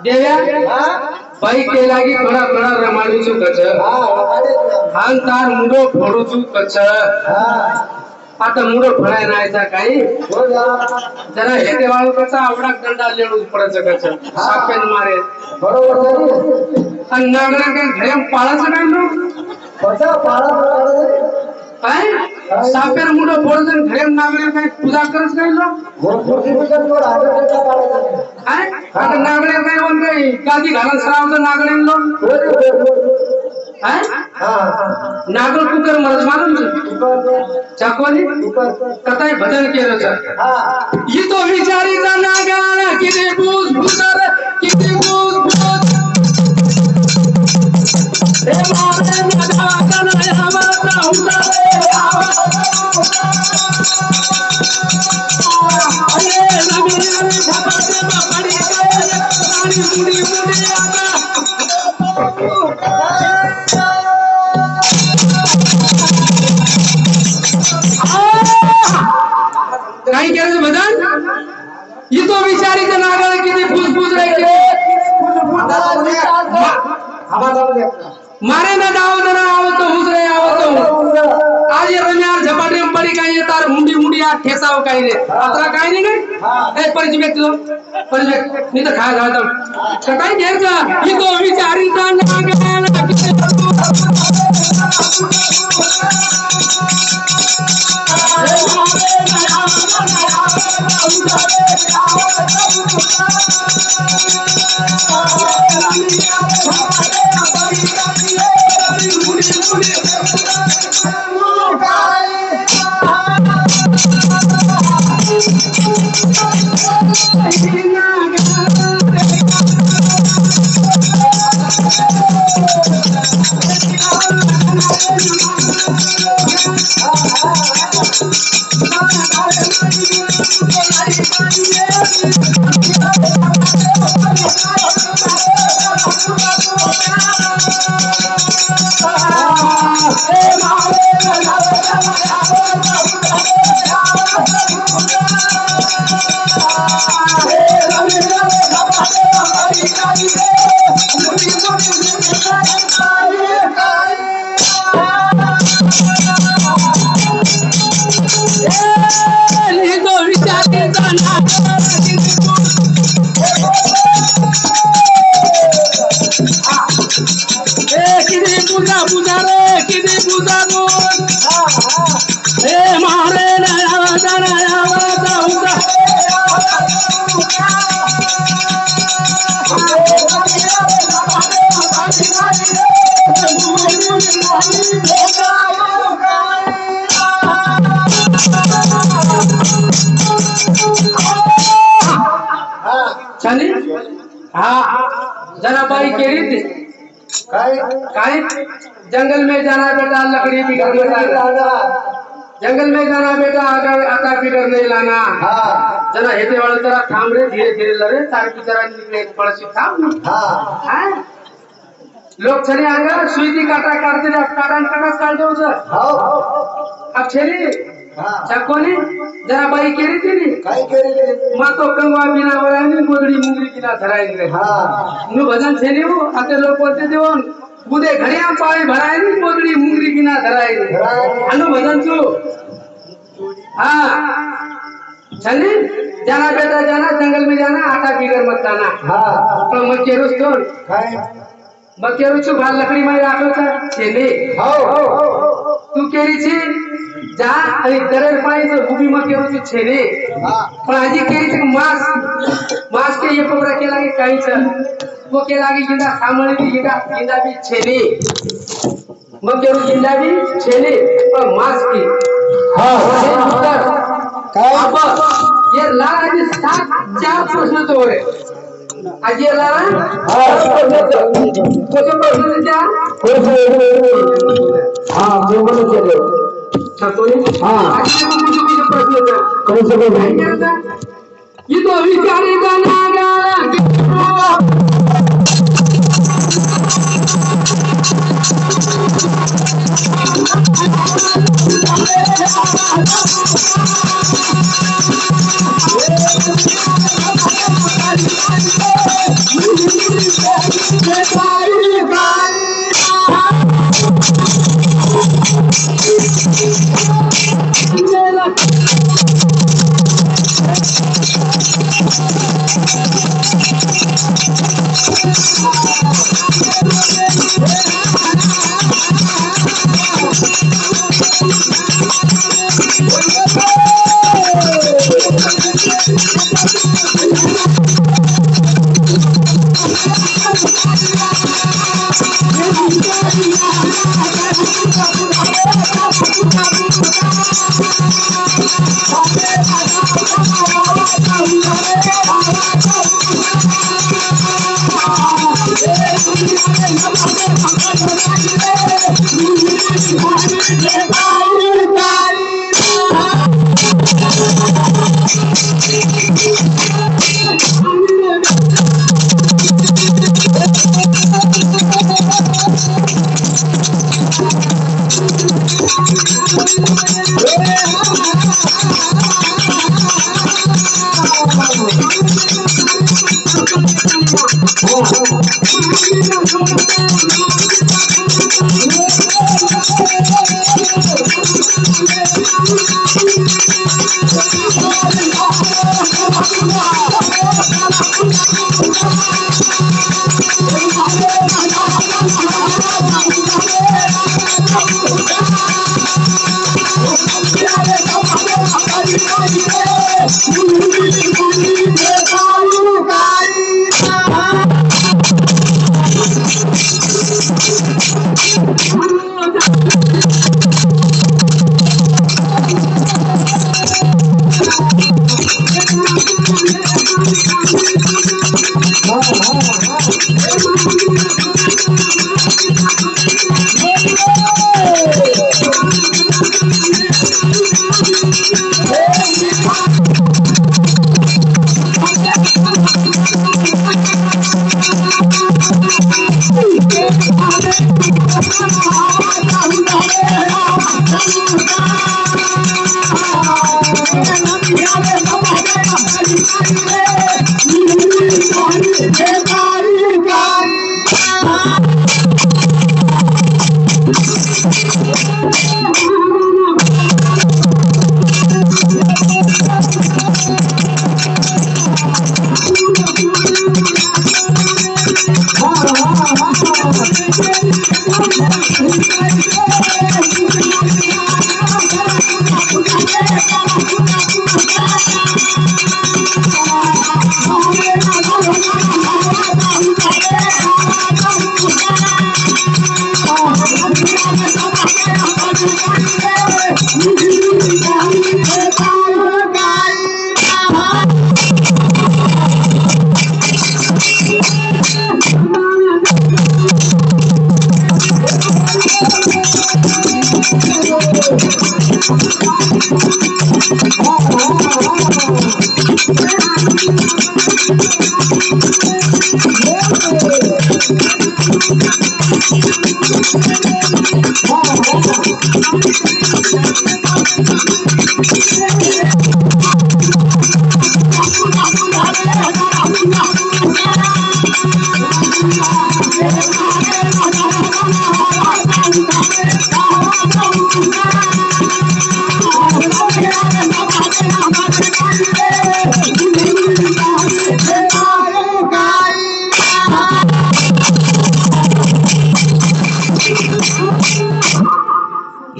देव्या बाई के लागी थोड़ा थोड़ा रमाडू छु कछ हाल तार मुडो फोडू छु कछ आता मुडो फोडाय नायचा काही जरा हेते वाळू कचा आवडा दंडा लेडू पडच कछ सापेन मारे बरोबर आणि नागरा के घरेम पाळाचं काय नो कसा पाळा काय सापेर मुडो फोडजन घरेम नागरे काय पूजा करत काय लो काय आता नागरे काय म्हणते कादी घालन सरावचं नागरे लो काय नागर कुकर मरज मारून चाकोनी कताय भजन केलं छ ही तो विचारीचा नागाला किती बूज भूतर किती बूज भूत रे मारे नागाचा नाही हवाचा हुंडा अरे नवीन छापाचे बापडी आणि मुडी मुडी आता काय केलं भजन ही तो विचारीचं नागाला किती फुसफुस राहायचे मारे ना दाव जरा आवतो हुजरे आवतो आज रम्यार झपाटे पडी काय येतार मुंडी मुंडी आ ठेसाव काय रे आता काय नाही ए परिचित तो परिचित मी तर खा घालतो तर काय घ्यायचं ही तो विचारीचा नागाला किती चली हाँ जरा बाई केरी थी काय जंगल में जाना बेटा लकड़ी बिगड़ लाना जंगल में जाना बेटा आटा बिगड़ नहीं लाना जना हेते वाले जरा थाम रे धीरे धीरे लरे तार की जरा निकले पड़सी थाम हां लोग छरी आंगा सुई दी काटा काटते रे काटा काट दो सर अब छरी चकोनी जरा बाई केरी थी नी काय केरी मा तो कंगवा बिना वरानी गोदड़ी मुंगरी बिना धराई रे नु भजन छेनी हो आते लोग बोलते देवन बुदे घड़िया पानी भराई नी गोदड़ी मुंगरी बिना धराई रे अनु भजन तू हां चली जाना बेटा जाना जंगल में जाना आटा बिगड़ मत लाना हां तो मत केरो तो काय मत केरो छु भाल लकड़ी में राखो था छेनी हो तू केरी छी जा आणि दरेल पाणी उभी मग केरो छु छेनी पण आजी केरी छ मास के ये पकड़ा के लागे काई छ वो के लागे गिंदा सामने भी गिंदा भी छेनी मग केरो गिंदा भी छेनी पर मास की हां काय अब ये लारा जी 7 प्रश्न तो रे आज ये लारा तो प्रश्न क्या हां जो बोलो चलो छतोनी हां आज कुछ प्रश्न है कौन से बोल ये तो विचारी गाना गाना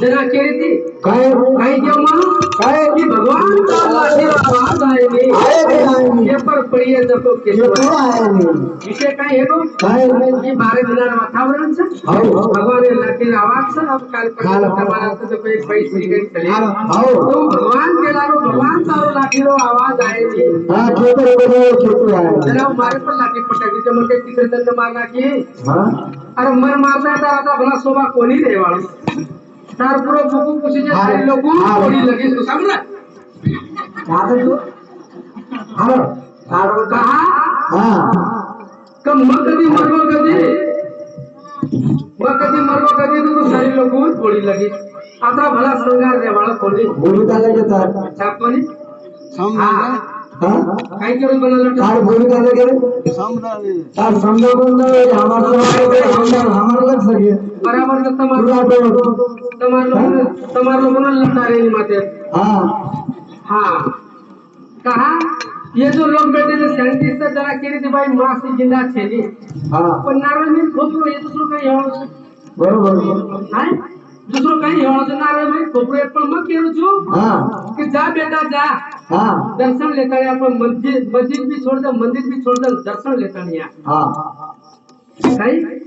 जरा केली ती काय देव म्हणून काय की भगवान का आशीर्वाद आहे ये पर पडिये जतो के विषय काय है गो काय की बारे दिनार वातावरण से भगवान ने के आवाज से अब काल हमारा तो कोई पैसे गई चले तो भगवान के लारो भगवान तारो लाठीरो आवाज आए हां छोटो है जरा मारे पर लाठी पटकी के म्हणजे तिकडे दंड मारला की हां अरे मर मारता था आता भला शोभा कोणी रे वाळू तार पुरो बुकू कुशीचे सारे लोग कोणी लगे तो समझ आता तू हां आडव कहा हां कम मग कधी तो सारे लोग कोणी लगे आता भला संगार रे वाला कोणी बोलू का लगे तर छापणी समझा काय करू बनवलं तार बोलू का लगे समझा तार समझा कोण हमारा लग सके बराबर तमार लोगों लतारे माते हाँ कहा ये जो लोग बैठे थे साइंटिस्ट जरा केली थी भाई मास की जिंदा छेली पण नारळ मी खोपरो ये दुसरं काही हेळो बरोबर हाय दुसरं काही हेळो तर नारळ मी खोपरो एक पण मग केलो छु कि जा बेटा जा दर्शन लेता है अपन मस्जिद भी छोड़ दे मंदिर भी छोड़ दे दर्शन लेता नहीं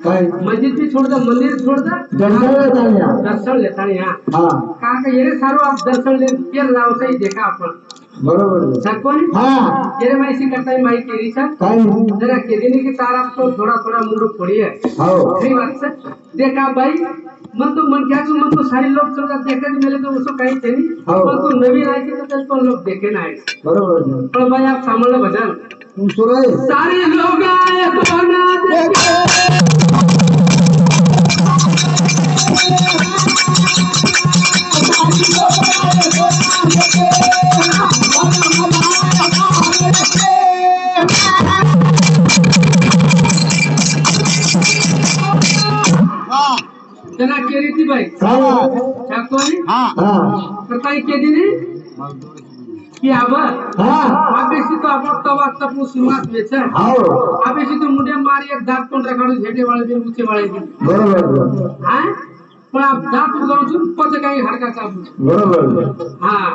काय मस्जिद भी छोड़ दे मंदिर छोड़ दे दर्शन लेता नहीं कहा कि ये सारो आप दर्शन ले केर लाव सही देखा अपन बरोबर सकोन ये मैं इसी करता है माई केरी सा जरा केदीने की तार आप तो थोड़ा थोड़ा मुंडो फोड़ी है सही बात से देखा भाई मन क्या जो मन तो सारे लोग चलता देखे मिले तो उसको कहीं थे नहीं पर तो नवीन आई थी तो लोग देखे ना आए बरोबर पर भाई आप सामने भजन सारे लोग आए तो ना देखे जना केली थी भाई छाकोनी कताई केली नी की आबर आबेसी तो आपण तवा तपू सुरुवात वेच आबेसी तो मुंडे मारी एक दात कोण रखाडू झेटे वाले दिन ऊंचे वाले दिन बरोबर हां पण आप दात उगावून सुन पच काही हडका चाबू बरोबर हां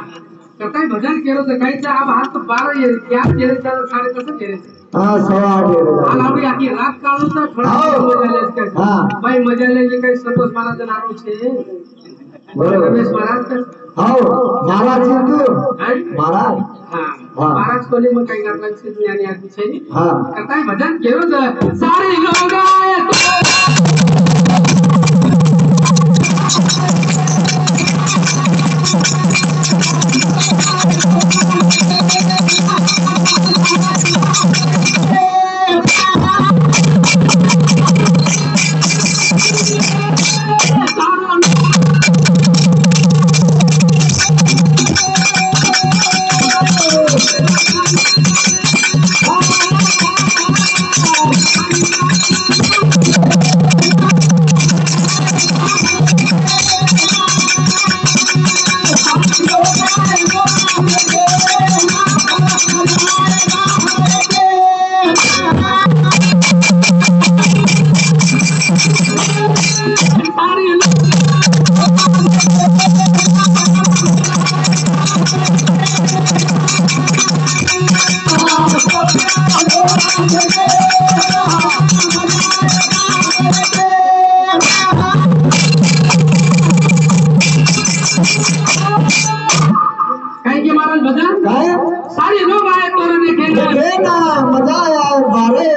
कताई भजन केलो तर काही चा अब हात 12 ये क्या केले तर साडे कसं केले हां 8:30 आलावी आखी रात काढू तर थोडा मजा ले इसका भाई मजा ले जे काही संतोष महाराज नारो छे बरोबर रमेश महाराज हो महाराज तू महाराज हां महाराज कोली मग काही करला ज्ञानी आदमी छे हां कताई भजन केलो तर सारे लोग आए सारे लोग आए तोरे देखे ना मजा आया बारे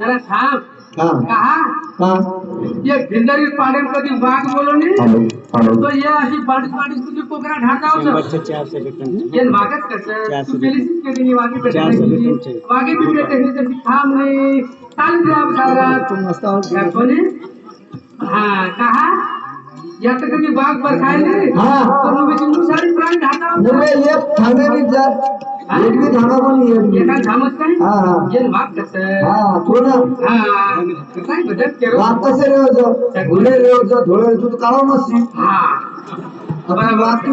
जरा थाम कहा ये भिंडरी पाड़े में कभी वाघ बोलो नहीं तो ये अशी बारिश तुझे कोकरा ढाका ये वाघच कसं तू गेलीस के दिनी वाघी भी पेटे तशी थांब नाही चालू दे आप कोणी हाँ कहा या तो कभी वाघ पर खाए नहीं तो वो भी सारी प्राणी ढाका ये थाने नहीं जात एक भी थाना पण ये काय थांबत काय ये वाघ कसं थोडं काय बदल केलो वाघ कसे रेवचं गुन्हे रेवचं थोडं तू काळो नसती बराबर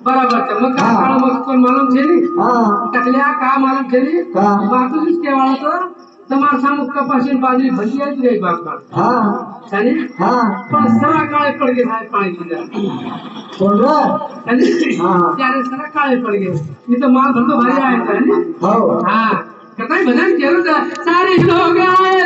बराबर मग काय काळो मग कोण मालूम छे नी टकल्या का मालूम छे नी वाघच केवाळो तो તમાર સામુ કપાસી બાજરી ભજી આવી ગઈ બાપા સાની પણ સરા કાળે પડી ગઈ સાહેબ પાણી પીધા કોણ રે ત્યારે સરા કાળે પડી ગઈ એ તો માલ ધંધો ભારી આવે છે ને હા કતાઈ બધાને કેવું છે સારી લોગ આયે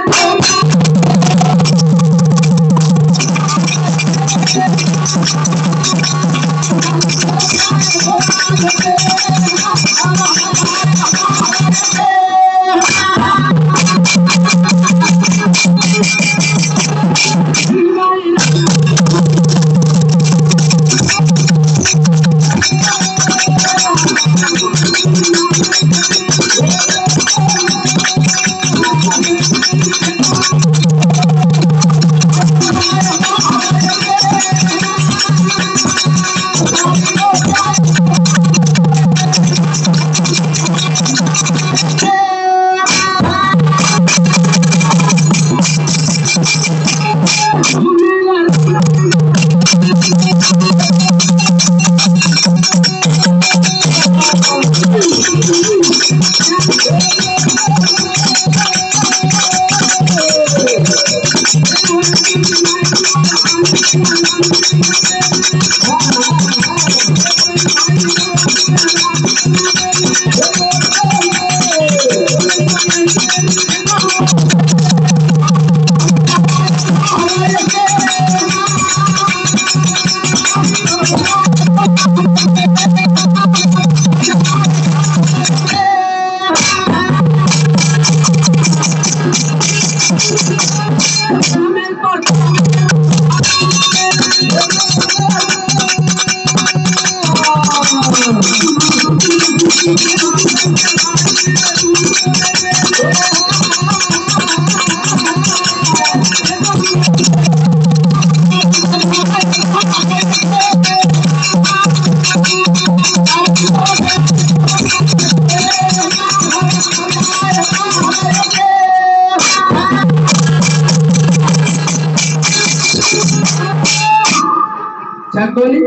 चकोली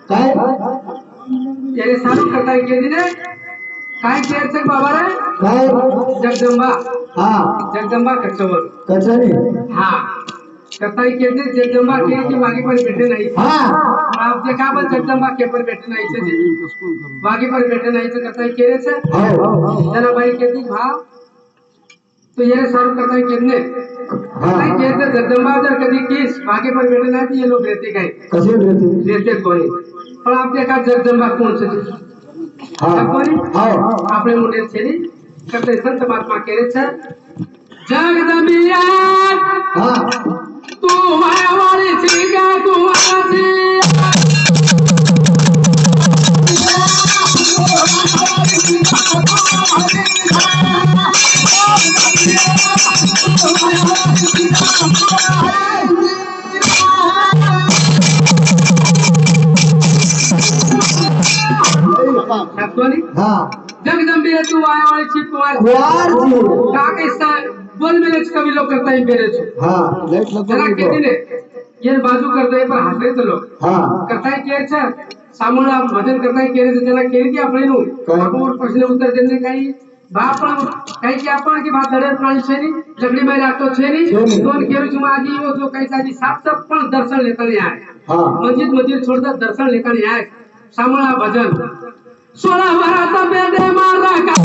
काय तेरे सारू कटाई के दिन काय केरचक बाबा रे काय जगदंबा जगदंबा कचवर कचरी कटाई के दिन जगदंबा के की मागे पर बैठे नहीं आप देखा बन जगदंबा के पर बैठे नहीं छे मागे पर बैठे नहीं छे कटाई के रे छे जना भाई के दी भाव तो ये सारू कटाई के ने कटाई के से जगदंबा जर कभी किस मागे पर बैठे नहीं तो ये लोग रहते काय कसे रहते कोणी पण आप देखा जगदंबा कौन से આપણે મોઢે છે ને કતે સંત મહાત્મા કહે છે જગદંબિયા તું માયાવાળી છે તું આજી जगदंबे तू आयावाळी छी तू का कैसा बोल मेरे कवि लोग करता है मेरे जरा कहते ने ये बाजू करता है पर हसले तो लोग करता है केर छ सामोळा भजन करता है केरे जना केरी की આપણે નું और प्रश्न उत्तर देने काही बापण काही की आपण की बात लढे प्राणी છે ની લગડી માં રાખતો છે ની दोन केरू जुमा आजी वो जो काही साजी साफ सब पण दर्शन लेता नहीं आए मस्जिद छोड़ता दर्शन लेता नहीं आए सामोळा भजन 16 वराचा बेदे मारा का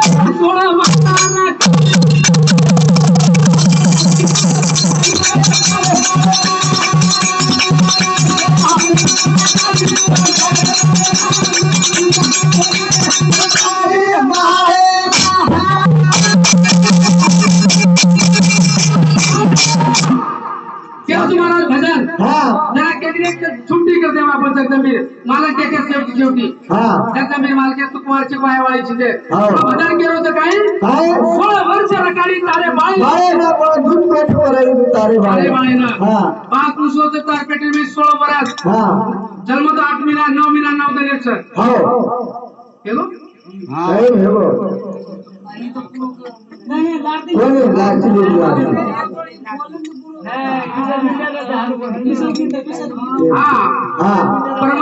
सोळा वर्षाला केलं तुम्हाला भजन जरा केली एक छुट्टी करते आपण जगदंबीर मला त्याच्या शेवटी जगदंबीर मला तू कुमारची पायवाळीची ते भजन केलं होतं काय 16 वर्षाला काळी तारे पाच होतं तार पेटी मी 16 बऱ्याच जन्म तो 8 महिना 9 महिना 9 दिवस केलो हा